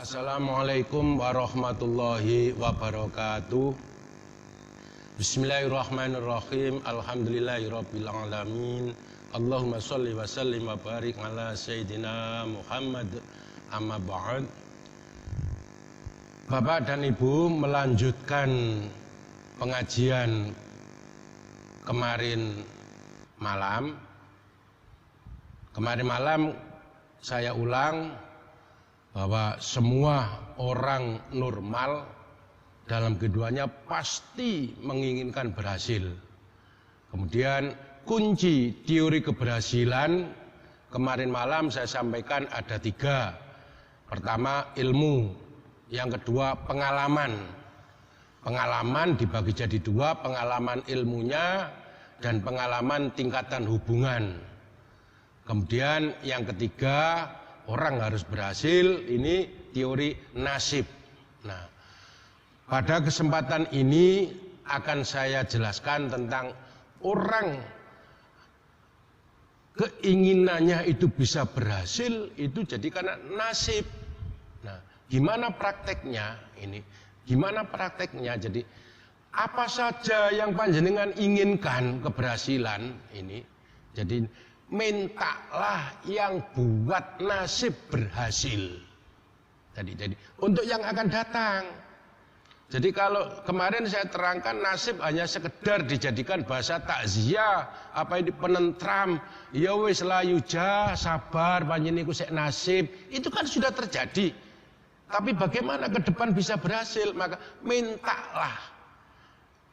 Assalamualaikum warahmatullahi wabarakatuh. Bismillahirrahmanirrahim. Alhamdulillahirabbil alamin. Allahumma sholli wa sallim wa barik ala sayyidina Muhammad. Amma ba'd. Bapak dan Ibu, melanjutkan pengajian kemarin malam. Kemarin malam saya ulang bahwa semua orang normal dalam kehidupannya pasti menginginkan berhasil. Kemudian kunci teori keberhasilan kemarin malam saya sampaikan ada 3. Pertama ilmu, yang kedua pengalaman. Pengalaman dibagi jadi 2, pengalaman ilmunya dan pengalaman tingkatan hubungan. Kemudian yang ketiga, orang harus berhasil, ini teori nasib. Nah, pada kesempatan ini akan saya jelaskan tentang orang keinginannya itu bisa berhasil, itu jadi karena nasib. Nah, gimana prakteknya ini? Gimana prakteknya? Jadi apa saja yang panjenengan inginkan keberhasilan ini, jadi mintalah yang buat nasib berhasil. Jadi untuk yang akan datang. Jadi kalau kemarin saya terangkan nasib hanya sekedar dijadikan bahasa takziah, apa ini penentram, ya wis layuja, sabar, panjenengan sek nasib, itu kan sudah terjadi. Tapi bagaimana ke depan bisa berhasil? Maka mintalah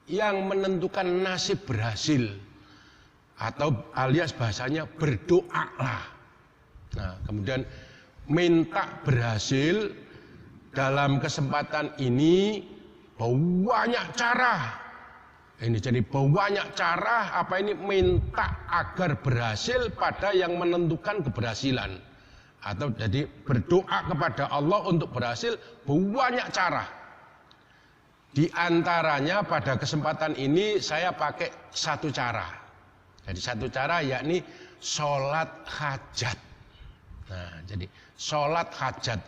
yang menentukan nasib berhasil. Atau alias bahasanya berdoalah. Nah, kemudian minta berhasil dalam kesempatan ini banyak cara. Ini jadi banyak cara apa ini minta agar berhasil pada yang menentukan keberhasilan. Atau jadi berdoa kepada Allah untuk berhasil banyak cara. Di antaranya pada kesempatan ini saya pakai satu cara. Jadi satu cara yakni sholat hajat. Nah, jadi sholat hajat.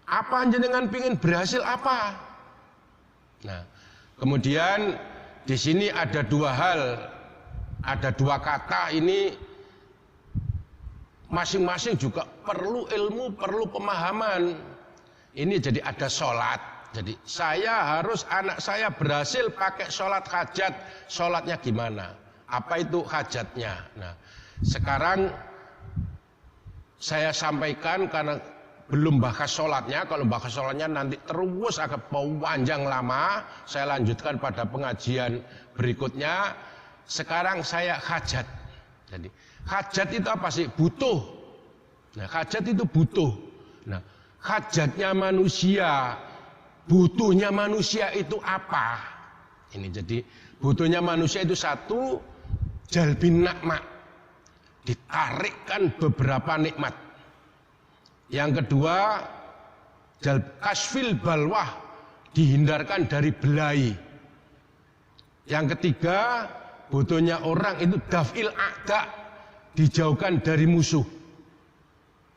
Apa jenengan pingin berhasil apa? Nah, kemudian di sini ada 2 hal, ada 2 kata ini masing-masing juga perlu ilmu, perlu pemahaman. Ini jadi ada sholat. Jadi saya harus anak saya berhasil pakai sholat hajat. Sholatnya gimana? Apa itu hajatnya? Nah, sekarang saya sampaikan karena belum bahas sholatnya. Kalau bahas sholatnya nanti terus agak panjang lama. Saya lanjutkan pada pengajian berikutnya. Sekarang saya hajat. Jadi hajat itu apa sih? Butuh. Nah, hajat itu butuh. Nah, hajatnya manusia, butuhnya manusia itu apa? Ini jadi butuhnya manusia itu satu, jalbin nikmat, ditarikkan beberapa nikmat. Yang kedua, kasfil balwah, dihindarkan dari belai. Yang ketiga, butuhnya orang itu daf'il a'da, dijauhkan dari musuh.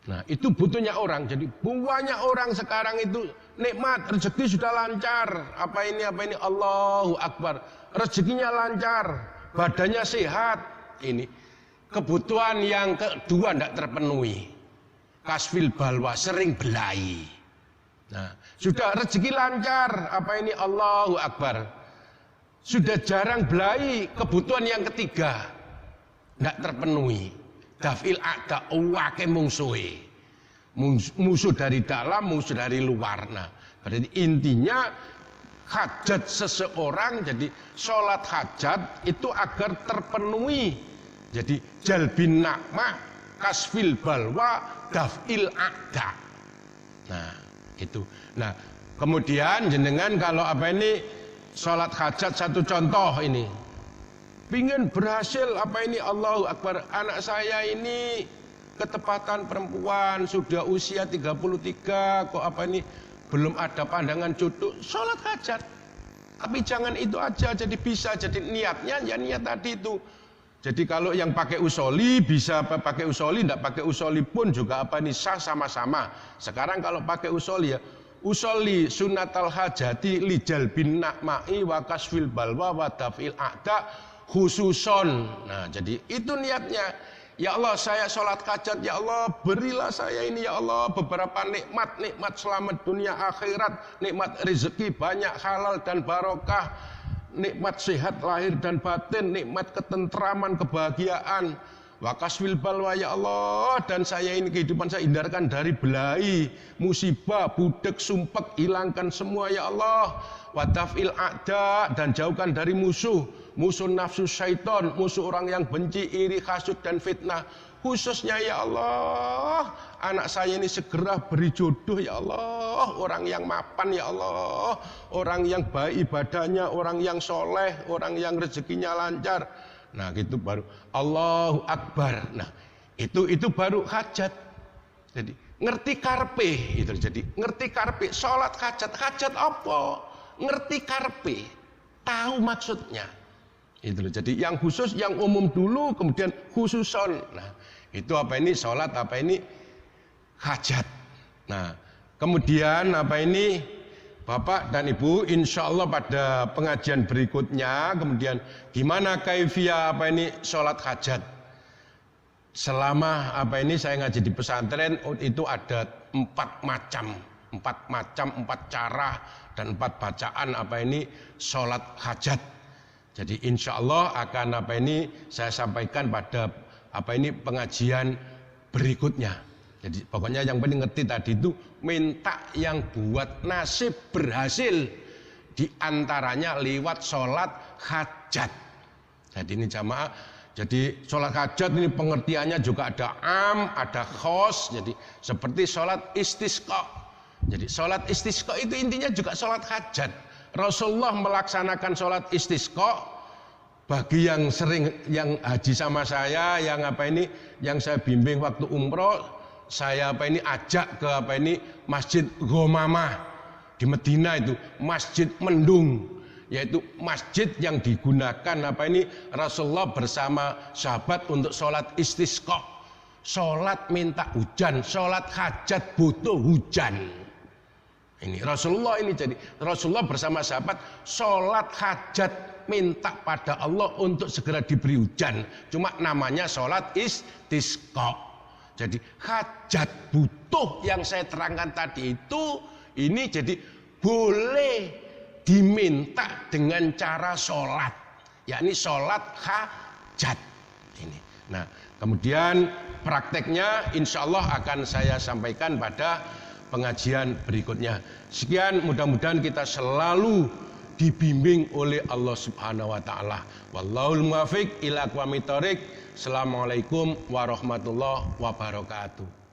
Nah, itu butuhnya orang. Jadi banyak orang sekarang itu nikmat, rezeki sudah lancar. Apa ini Allahu Akbar. Rezekinya lancar, badannya sehat. Ini kebutuhan yang kedua tidak terpenuhi. Kasfil balwa, sering belai. Nah, sudah rezeki lancar, apa ini Allahu Akbar. Sudah jarang belai, kebutuhan yang ketiga tidak terpenuhi. Dafil ada wake mungsuhe. Musuh dari dalam, musuh dari luar. Nah, berarti intinya hajat seseorang, jadi sholat hajat itu agar terpenuhi. Jadi jalbin nakmah, kasfil balwa, dafil ada. Nah, itu. Nah, kemudian jenengan kalau apa ini sholat hajat, satu contoh ini. Pingin berhasil apa ini Allahu Akbar. Anak saya ini ketepatan perempuan, sudah usia 33, kok apa ini belum ada pandangan jodoh, sholat hajat. Tapi jangan itu aja, jadi bisa, jadi niatnya ya niat tadi itu. Jadi kalau yang pakai usoli bisa pakai usoli, tidak pakai usoli pun juga apa ini sah sama-sama. Sekarang kalau pakai usoli ya usolli sunnatal hajati lijal bin nakmai wa kasfil balwa wa dafil a'da khususon. Nah, jadi itu niatnya. Ya Allah, saya sholat hajat, ya Allah berilah saya ini ya Allah beberapa nikmat selamat dunia akhirat, nikmat rezeki banyak halal dan barokah, nikmat sehat lahir dan batin, nikmat ketentraman, kebahagiaan. Wakaswil balwa ya Allah, dan saya ini kehidupan saya hindarkan dari belai, musibah, budek, sumpek, hilangkan semua ya Allah. Wadafil a'da, dan jauhkan dari musuh nafsu syaitan, musuh orang yang benci, iri, hasud dan fitnah. Khususnya ya Allah, anak saya ini segera beri jodoh ya Allah, orang yang mapan ya Allah, orang yang baik ibadahnya, orang yang soleh, orang yang rezekinya lancar. Nah gitu baru Allahu Akbar. Nah itu baru hajat. Jadi ngerti karpe itu. Jadi ngerti karpe, sholat hajat apa? Ngerti karpe, tahu maksudnya. Itu loh. Jadi yang khusus, yang umum dulu, kemudian khususon. Nah itu apa ini sholat, apa ini hajat. Nah kemudian apa ini Bapak dan Ibu, insya Allah pada pengajian berikutnya, kemudian gimana kaifiyah apa ini sholat hajat. Selama apa ini saya ngaji di pesantren itu ada 4 cara dan 4 bacaan apa ini sholat hajat. Jadi insya Allah akan apa ini saya sampaikan pada apa ini pengajian berikutnya. Jadi pokoknya yang penting ngerti tadi itu minta yang buat nasib berhasil diantaranya lewat sholat hajat. Jadi ini jamaah. Jadi sholat hajat ini pengertiannya juga ada am, ada khos. Jadi seperti sholat istisqa. Jadi sholat istisqa itu intinya juga sholat hajat. Rasulullah melaksanakan sholat istisqa. Bagi yang sering yang haji sama saya, yang apa ini, yang saya bimbing waktu umroh, saya apa ini ajak ke apa ini Masjid Ghamamah di Medina itu, Masjid Mendung, yaitu masjid yang digunakan apa ini Rasulullah bersama sahabat untuk sholat istisqa, sholat minta hujan, sholat hajat butuh hujan. Ini Rasulullah ini, jadi Rasulullah bersama sahabat sholat hajat minta pada Allah untuk segera diberi hujan. Cuma namanya sholat istisqa. Jadi hajat butuh yang saya terangkan tadi itu ini jadi boleh diminta dengan cara sholat, yakni sholat hajat ini. Nah kemudian prakteknya insya Allah akan saya sampaikan pada pengajian berikutnya. Sekian, mudah-mudahan kita selalu dibimbing oleh Allah Subhanahu wa taala. Wallahul muwaffiq ila aqwamit thoriq. Assalamualaikum warahmatullahi wabarakatuh.